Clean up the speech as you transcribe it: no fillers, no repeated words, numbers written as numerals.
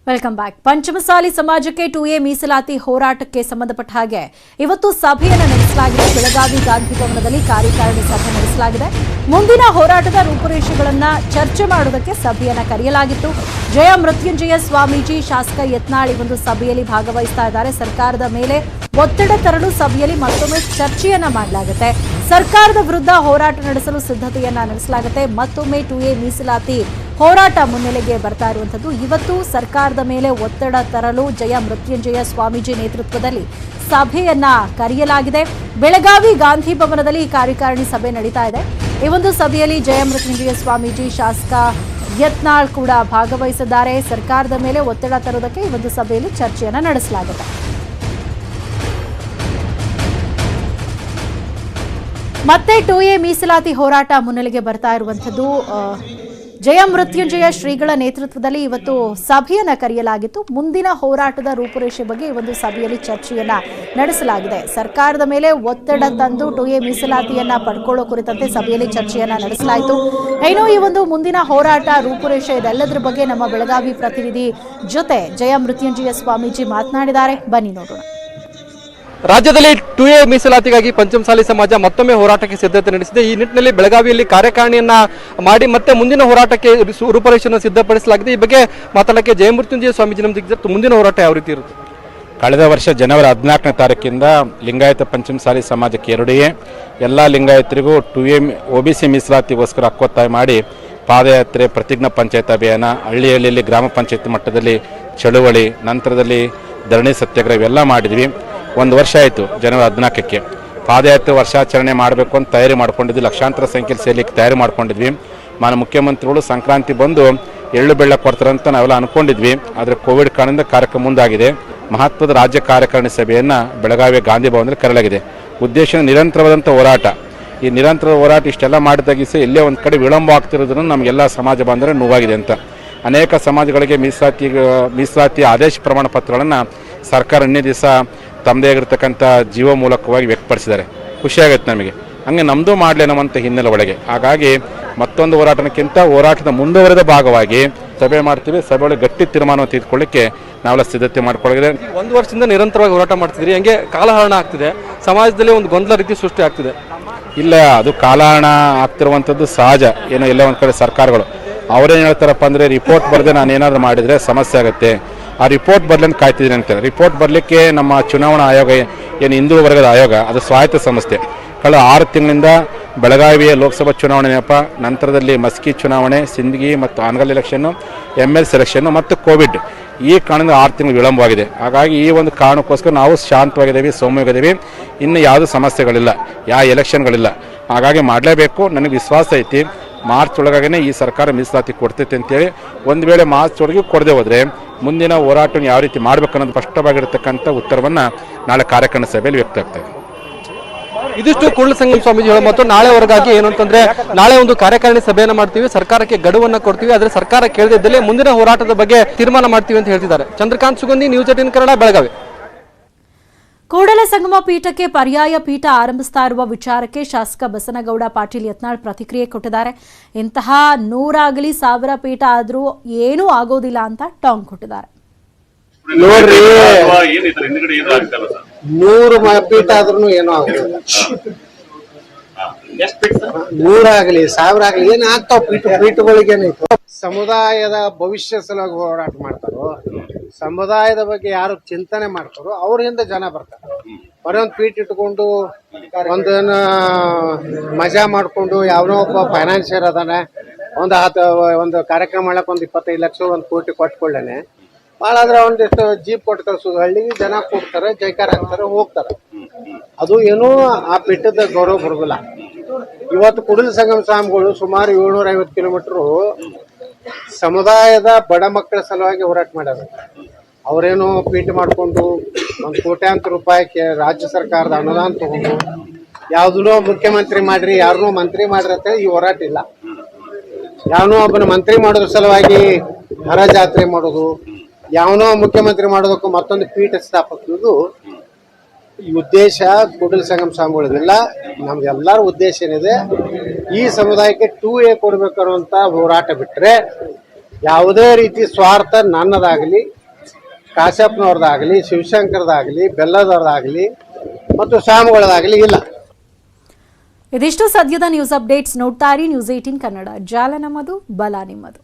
Welcome back. Panchamasali ಸಮಾಜಕ್ಕೆ 2A ಮೀಸಲಾತಿ ಹೋರಾಟಕ್ಕೆ ಸಂಬಂಧಪಟ್ಟ ಹಾಗೆ ಇವತ್ತು ಸಭೆಯನ್ನು ನಡೆಸಲಾಗಿದೆ. ಬೆಳಗಾವಿ ಗಾಂಧಿ ಭವನದಲ್ಲಿ ಕಾರ್ಯಕಾರಿಣಿ ಸಭೆ ನಡೆಸಲಾಗಿದೆ. ಮುಂದಿನ ಹೋರಾಟದ ರೂಪುರೇಷೆಗಳನ್ನು ಚರ್ಚೆ ಮಾಡುವುದಕ್ಕೆ ಸಭೆಯನ್ನು ಕರೆಯಲಾಗಿತ್ತು. ಜಯ ಮೃತ್ಯುಂಜಯ ಸ್ವಾಮೀಜಿ, ಶಾಸಕ ಯತ್ನಾಳ್ ಈ ಒಂದು ಸಭೆಯಲ್ಲಿ ಭಾಗವಹಿಸ್ತಾ ಇದ್ದಾರೆ. ಸರ್ಕಾರದ ಮೇಲೆ ಒತ್ತಡ ತರಲು ಸಭೆಯಲ್ಲಿ ಮತ್ತೊಮ್ಮೆ ಚರ್ಚೆಯನ್ನ ಮಾಡಲಾಗುತ್ತೆ. ಸರ್ಕಾರದ ವಿರುದ್ಧ ಹೋರಾಟ ನಡೆಸಲು ಸಿದ್ಧತೆಯನ್ನ ನಡೆಸಲಾಗುತ್ತೆ. ಮತ್ತೊಮ್ಮೆ 2A ಮೀಸಲಾತಿ ಹೋರಾಟ ಮುನ್ನೆಲೆಗೆ ಬರ್ತಾ ಇರುವಂತದ್ದು. ಇವತ್ತು ಸರ್ಕಾರದ ಮೇಲೆ ಒತ್ತಡ ತರಲು ಜಯ ಮೃತ್ಯುಂಜಯ ಸ್ವಾಮೀಜಿ ನೇತೃತ್ವದಲ್ಲಿ ಸಭೆಯನ್ನ ಕರೆಯಲಾಗಿದೆ. ಬೆಳಗಾವಿ ಗಾಂಧಿ ಭವನದಲ್ಲಿ ಕಾರ್ಯಕಾರಿಣಿ ಸಭೆ ನಡೀತಾ ಇದೆ. ಈ ಒಂದು ಸಭೆಯಲ್ಲಿ ಜಯ ಮೃತ್ಯುಂಜಯ ಸ್ವಾಮೀಜಿ, ಶಾಸಕ ಯತ್ನಾಳ್ ಕೂಡ ಭಾಗವಹಿಸಿದ್ದಾರೆ. ಸರ್ಕಾರದ ಮೇಲೆ ಒತ್ತಡ ತರುವುದಕ್ಕೆ ಈ ಒಂದು ಸಭೆಯಲ್ಲಿ ಚರ್ಚೆಯನ್ನ ನಡೆಸಲಾಗಿದೆ. ಮತ್ತೆ 2A ಮೀಸಲಾತಿ ಹೋರಾಟ ಮುನ್ನೆಲೆಗೆ ಬರ್ತಾ ಇರುವಂತದ್ದು. ಜಯ ಮೃತ್ಯುಂಜಯ ಶ್ರೀಗಳ ನೇತೃತ್ವದಲ್ಲಿ ಇವತ್ತು ಸಭೆಯನ್ನ ಕರೆಯಲಾಗಿತ್ತು. ಮುಂದಿನ ಹೋರಾಟದ ರೂಪುರೇಷೆ ಬಗ್ಗೆ ಈ ಒಂದು ಸಭೆಯಲ್ಲಿ ಚರ್ಚೆಯನ್ನ ನಡೆಸಲಾಗಿದೆ. ಸರ್ಕಾರದ ಮೇಲೆ ಒತ್ತಡ ತಂದು 2A ಮೀಸಲಾತಿಯನ್ನ ಪಡ್ಕೊಳ್ಳೋ ಕುರಿತಂತೆ ಸಭೆಯಲ್ಲಿ ಚರ್ಚೆಯನ್ನ ನಡೆಸಲಾಯಿತು. ಏನೋ ಈ ಒಂದು ಮುಂದಿನ ಹೋರಾಟ ರೂಪುರೇಷೆ ಇದೆಲ್ಲದರ ಬಗ್ಗೆ ನಮ್ಮ ಬೆಳಗಾವಿ ಪ್ರತಿನಿಧಿ ಜೊತೆ ಜಯ ಮೃತ್ಯುಂಜಯ ಸ್ವಾಮೀಜಿ ಮಾತನಾಡಿದ್ದಾರೆ. ಬನ್ನಿ ನೋಡೋಣ. ರಾಜ್ಯದಲ್ಲಿ 2A ಮೀಸಲಾತಿಗಾಗಿ ಪಂಚಮಸಾಲಿ ಸಮಾಜ ಮತ್ತೊಮ್ಮೆ ಹೋರಾಟಕ್ಕೆ ಸಿದ್ಧತೆ ನಡೆಸಿದೆ. ಈ ನಿಟ್ಟಿನಲ್ಲಿ ಬೆಳಗಾವಿಯಲ್ಲಿ ಕಾರ್ಯಕಾರಿಣಿಯನ್ನ ಮಾಡಿ ಮತ್ತೆ ಮುಂದಿನ ಹೋರಾಟಕ್ಕೆ ರೂಪರೇಷೆಯನ್ನು ಸಿದ್ಧಪಡಿಸಲಾಗಿದೆ. ಈ ಬಗ್ಗೆ ಮಾತಾಡಕ್ಕೆ ಜಯ ಮೃತ್ಯುಂಜಯ ಸ್ವಾಮೀಜಿ ನಮ್ಗೆ ಮುಂದಿನ ಹೋರಾಟ ಯಾವ ರೀತಿ ಇರುತ್ತೆ? ಕಳೆದ ವರ್ಷ ಜನವರಿ 14ನೇ ತಾರೀಕಿಂದ ಲಿಂಗಾಯತ ಪಂಚಮಸಾಲಿ ಸಮಾಜಕ್ಕೆ 2A, ಎಲ್ಲ ಲಿಂಗಾಯತರಿಗೂ 2A OBC ಮೀಸಲಾತಿಗೋಸ್ಕರ ಹಕ್ಕೊತ್ತಾಯ ಮಾಡಿ ಪಾದಯಾತ್ರೆ, ಪ್ರತಿಜ್ಞಾ ಪಂಚಾಯತ್ ಅಭಿಯಾನ, ಹಳ್ಳಿಯಲ್ಲಿ ಗ್ರಾಮ ಪಂಚಾಯತ್ ಮಟ್ಟದಲ್ಲಿ ಚಳುವಳಿ, ನಂತರದಲ್ಲಿ ಧರಣಿ ಸತ್ಯಾಗ್ರಹ ಇವೆಲ್ಲ ಮಾಡಿದ್ವಿ. 1 ವರ್ಷ ಆಯಿತು. ಜನವರಿ 14ಕ್ಕೆ ಪಾದಯಾತ್ರೆ ವರ್ಷಾಚರಣೆ ಮಾಡಬೇಕು ಅಂತ ತಯಾರಿ ಮಾಡ್ಕೊಂಡಿದ್ವಿ. ಲಕ್ಷಾಂತರ ಸಂಖ್ಯೆಯಲ್ಲಿ ಸೇರ್ಲಿಕ್ಕೆ ತಯಾರಿ ಮಾಡ್ಕೊಂಡಿದ್ವಿ. ಮಾನ್ಯ ಮುಖ್ಯಮಂತ್ರಿಗಳು ಸಂಕ್ರಾಂತಿ ಬಂದು ಎಳ್ಳು ಬೆಳ್ಳ ಕೊಡ್ತಾರಂತ ನಾವೆಲ್ಲ ಅಂದ್ಕೊಂಡಿದ್ವಿ. ಆದರೆ ಕೋವಿಡ್ ಕಾರಣದಿಂದ ಕಾರ್ಯಕ್ರಮ ಮುಂದಾಗಿದೆ. ಮಹತ್ವದ ರಾಜ್ಯ ಕಾರ್ಯಕಾರಿಣಿ ಸಭೆಯನ್ನು ಬೆಳಗಾವಿಯ ಗಾಂಧಿ ಭವನದಲ್ಲಿ ಕರೆಯಲಾಗಿದೆ. ಉದ್ದೇಶ ನಿರಂತರವಾದಂಥ ಹೋರಾಟ. ಈ ನಿರಂತರ ಹೋರಾಟ ಇಷ್ಟೆಲ್ಲ ಮಾಡಿದಾಗಿಸಿ ಎಲ್ಲೇ ಒಂದು ಕಡೆ ವಿಳಂಬ ಆಗ್ತಿರೋದ್ರಿಂದ ನಮಗೆಲ್ಲ ಸಮಾಜ ಬಾಂಧವರೇ ನೋವಾಗಿದೆ ಅಂತ ಅನೇಕ ಸಮಾಜಗಳಿಗೆ ಮೀಸಲಾತಿ ಆದೇಶ ಪ್ರಮಾಣ ಪತ್ರಗಳನ್ನು ಸರ್ಕಾರ ಇನ್ನೇ ದಿವಸ ತಮ್ಮದೇ ಆಗಿರ್ತಕ್ಕಂಥ ಜೀವ ಮೂಲಕವಾಗಿ ವ್ಯಕ್ತಪಡಿಸಿದ್ದಾರೆ. ಖುಷಿಯಾಗುತ್ತೆ ನಮಗೆ. ಹಂಗೆ ನಮ್ಮದು ಮಾಡಲೇನವಂತ ಹಿನ್ನೆಲೆ ಒಳಗೆ. ಹಾಗಾಗಿ ಮತ್ತೊಂದು ಹೋರಾಟಕ್ಕಿಂತ ಹೋರಾಟದ ಮುಂದುವರೆದ ಭಾಗವಾಗಿ ಸಭೆ ಮಾಡ್ತೀವಿ. ಸಭೆಯೊಳಗೆ ಗಟ್ಟಿ ತೀರ್ಮಾನವನ್ನು ತೆಗೆದುಕೊಳ್ಳಿಕ್ಕೆ ನಾವೆಲ್ಲ ಸಿದ್ಧತೆ ಮಾಡ್ಕೊಳ್ಳಿದೆ. 1 ವರ್ಷದಿಂದ ನಿರಂತರವಾಗಿ ಹೋರಾಟ ಮಾಡ್ತಿದ್ರಿ, ಹಂಗೆ ಕಾಲಹರಣ ಆಗ್ತಿದೆ, ಸಮಾಜದಲ್ಲಿ ಒಂದು ಗೊಂದಲ ರೀತಿ ಸೃಷ್ಟಿ ಆಗ್ತಿದೆ. ಇಲ್ಲ, ಅದು ಕಾಲಹರಣ ಆಗ್ತಿರುವಂಥದ್ದು ಸಹಜ. ಏನೋ ಎಲ್ಲ ಒಂದು ಕಡೆ ಸರ್ಕಾರಗಳು ಅವರೇನು ಹೇಳ್ತಾರಪ್ಪ ಅಂದರೆ ರಿಪೋರ್ಟ್ ಬರದೆ ನಾನು ಏನಾದರೂ ಮಾಡಿದರೆ ಸಮಸ್ಯೆ ಆಗುತ್ತೆ, ಆ ರಿಪೋರ್ಟ್ ಬರಲಿಂದ ಕಾಯ್ತಿದ್ದೀನಿ ಅಂತಾರೆ. ರಿಪೋರ್ಟ್ ಬರಲಿಕ್ಕೆ ನಮ್ಮ ಚುನಾವಣಾ ಆಯೋಗ ಏನು ಹಿಂದೂ ವರ್ಗದ ಆಯೋಗ, ಅದು ಸ್ವಾಯತ್ತ ಸಂಸ್ಥೆ. ಕಳೆದ 6 ತಿಂಗಳಿಂದ ಬೆಳಗಾವಿಯ ಲೋಕಸಭಾ ಚುನಾವಣೆ ನೆಪ, ನಂತರದಲ್ಲಿ ಮಸ್ಕಿ ಚುನಾವಣೆ, ಸಿಂದಗಿ ಮತ್ತು ಆನಗಲ್ ಎಲೆಕ್ಷನ್ನು, MLC ಎಲೆಕ್ಷನ್ನು ಮತ್ತು ಕೋವಿಡ್, ಈ ಕಾರಣದಿಂದ 6 ತಿಂಗಳು ವಿಳಂಬವಾಗಿದೆ. ಹಾಗಾಗಿ ಈ ಒಂದು ಕಾರಣಕ್ಕೋಸ್ಕರ ನಾವು ಶಾಂತವಾಗಿದ್ದೀವಿ, ಸೌಮ್ಯವಾಗಿದ್ದೀವಿ. ಇನ್ನು ಯಾವುದೂ ಸಮಸ್ಯೆಗಳಿಲ್ಲ, ಯಾವ ಎಲೆಕ್ಷನ್ಗಳಿಲ್ಲ. ಹಾಗಾಗಿ ಮಾಡಲೇಬೇಕು. ನನಗೆ ವಿಶ್ವಾಸ ಐತಿ ಮಾರ್ಚ್ ಒಳಗಾಗೇ ಈ ಸರ್ಕಾರ ಮೀಸಲಾತಿ ಕೊಡ್ತೈತೆ ಅಂತೇಳಿ. ಒಂದು ವೇಳೆ ಮಾರ್ಚ್ ಒಳಗೆ ಕೊಡದೆ ಹೋದರೆ ಮುಂದಿನ ಹೋರಾಟವನ್ನು ಯಾವ ರೀತಿ ಮಾಡಬೇಕನ್ನೋದು ಸ್ಪಷ್ಟವಾಗಿರತಕ್ಕಂಥ ಉತ್ತರವನ್ನು ನಾಳೆ ಕಾರ್ಯಕಾರಿಣಿ ಸಭೆಯಲ್ಲಿ ವ್ಯಕ್ತ ಆಗ್ತದೆ. ಇದಿಷ್ಟು ಕೂಡಲಸಂಗಮ ಸ್ವಾಮೀಜಿ ಹೇಳೋ ಮತ್ತು ನಾಳೆವರೆಗಾಗಿ ಏನು ಅಂತಂದ್ರೆ ನಾಳೆ ಒಂದು ಕಾರ್ಯಕಾರಿಣಿ ಸಭೆಯನ್ನು ಮಾಡ್ತೀವಿ, ಸರ್ಕಾರಕ್ಕೆ ಗಡುವನ್ನು ಕೊಡ್ತೀವಿ, ಆದರೆ ಸರ್ಕಾರ ಕೇಳದಿದ್ದಲ್ಲಿ ಮುಂದಿನ ಹೋರಾಟದ ಬಗ್ಗೆ ತೀರ್ಮಾನ ಮಾಡ್ತೀವಿ ಅಂತ ಹೇಳ್ತಿದ್ದಾರೆ. ಚಂದ್ರಕಾಂತ್ ಸುಗಂಧಿ, ನ್ಯೂಸ್ 18 ಕನ್ನಡ, ಬೆಳಗಾವಿ. ಕೂಡಲಸಂಗಮ ಪೀಠಕ್ಕೆ ಪರ್ಯಾಯ ಪೀಠ ಆರಂಭಿಸ್ತಾ ಇರುವ ವಿಚಾರಕ್ಕೆ ಶಾಸಕ ಬಸನಗೌಡ ಪಾಟೀಲ್ ಯತ್ನಾಳ್ ಪ್ರತಿಕ್ರಿಯೆ ಕೊಟ್ಟಿದ್ದಾರೆ. ಇಂತಹ 100 ಆಗಲಿ 1000 ಪೀಠ ಆದ್ರೂ ಏನೂ ಆಗೋದಿಲ್ಲ ಅಂತ ಟಾಂಗ್ ಕೊಟ್ಟಿದ್ದಾರೆ. ನೋಡ್ರಿ, 100 ಪೀಠ ಆದ್ರೂ ಏನೂ ಆಗೋದಿಲ್ಲ. 100 ಆಗಲಿ 1000 ಆಗಲಿ ಏನ್ ಆಗ್ತಾವ ಪೀಠಗಳಿಗೆ ಏನೈತು? ಸಮುದಾಯದ ಭವಿಷ್ಯ ಸಲುವಾಗಿ ಹೋರಾಟ ಮಾಡ್ತಾರೋ, ಸಮುದಾಯದ ಬಗ್ಗೆ ಯಾರು ಚಿಂತನೆ ಮಾಡ್ತಾರೋ ಅವ್ರ ಹಿಂದೆ ಜನ ಬರ್ತಾರೆ. ಬರೀ ಒಂದು ಪೀಠ ಇಟ್ಕೊಂಡು ಒಂದನ್ನ ಮಜಾ ಮಾಡ್ಕೊಂಡು ಯಾವನೋ ಒಬ್ಬ ಫೈನಾನ್ಷಿಯರ್ ಅದಾನೆ, ಒಂದು ಕಾರ್ಯಕ್ರಮ ಮಾಡಕ್ 25 ಲಕ್ಷ 1 ಕೋಟಿ ಕೊಟ್ಕೊಳ್ಳೇನೆ ಭಾಳ ಆದ್ರೆ ಒಂದಿಷ್ಟು ಜೀಪ್ ಕೊಟ್ಟು ಕಳ್ಸೋದು, ಹಳ್ಳಿಗೆ ಜನ ಕೊಡ್ತಾರೆ, ಜೈಕಾರ ಹಾಕ್ತಾರೆ, ಹೋಗ್ತಾರೆ. ಅದು ಏನೂ ಆ ಪೀಠದ ಗೌರವ ಬರೋದಿಲ್ಲ. ಇವತ್ತು ಕೂಡಲಸಂಗಮ ಸ್ವಾಮಿಗಳು ಸುಮಾರು 750 ಕಿಲೋಮೀಟರ್ ಸಮುದಾಯದ ಬಡ ಮಕ್ಕಳ ಸಲುವಾಗಿ ಹೋರಾಟ ಮಾಡ್ಯಾರ. ಅವರೇನು ಪೀಠ ಮಾಡಿಕೊಂಡು 1 ಕೋಟ್ಯಾಂತರ ರೂಪಾಯಿ ರಾಜ್ಯ ಸರ್ಕಾರದ ಅನುದಾನ ತಗೊಂಡು ಯಾವುದನ್ನೋ ಮುಖ್ಯಮಂತ್ರಿ ಮಾಡ್ರಿ, ಯಾರನ್ನೋ ಮಂತ್ರಿ ಮಾಡ್ರಿ ಅಂತ ಈ ಹೋರಾಟ ಇಲ್ಲ. ಯಾವನೋ ಒಬ್ಬನ ಮಂತ್ರಿ ಮಾಡೋದ್ರ ಸಲುವಾಗಿ ಹರಜಾತ್ರೆ ಮಾಡೋದು, ಯಾವನೋ ಮುಖ್ಯಮಂತ್ರಿ ಮಾಡೋದಕ್ಕೂ ಮತ್ತೊಂದು ಪೀಠ ಸ್ಥಾಪಿಸೋದು ಈ ಉದ್ದೇಶ ಕೂಡಲಸಂಗಮ ಸ್ವಾಮಿಗಳಿದಿಲ್ಲ. ನಮ್ದೆಲ್ಲರ ಉದ್ದೇಶ ಏನಿದೆ, ಈ ಸಮುದಾಯಕ್ಕೆ 2A ಕೊಡ್ಬೇಕು ಅನ್ನುವಂತ ಹೋರಾಟ ಬಿಟ್ರೆ ಯಾವುದೇ ರೀತಿ ಸ್ವಾರ್ಥ ನನ್ನದಾಗಲಿ ಕಾಶ್ಯಪ್ನವ್ರದ್ದಾಗಲಿ ಶಿವಶಂಕರ್ದಾಗಲಿ ಬೆಲ್ಲದವ್ರದ್ದಾಗಲಿ ಮತ್ತು ಸ್ವಾಮಿಗಳದಾಗಲಿ ಇಲ್ಲ. ಇದಿಷ್ಟು ಸದ್ಯದ ನ್ಯೂಸ್ ಅಪ್ಡೇಟ್ಸ್. ನೋಡ್ತಾ ಇರಿ ನ್ಯೂಸ್ 18 ಕನ್ನಡ. ಜಾಲ ನಮ್ಮದು, ಬಲ ನಿಮ್ಮದು.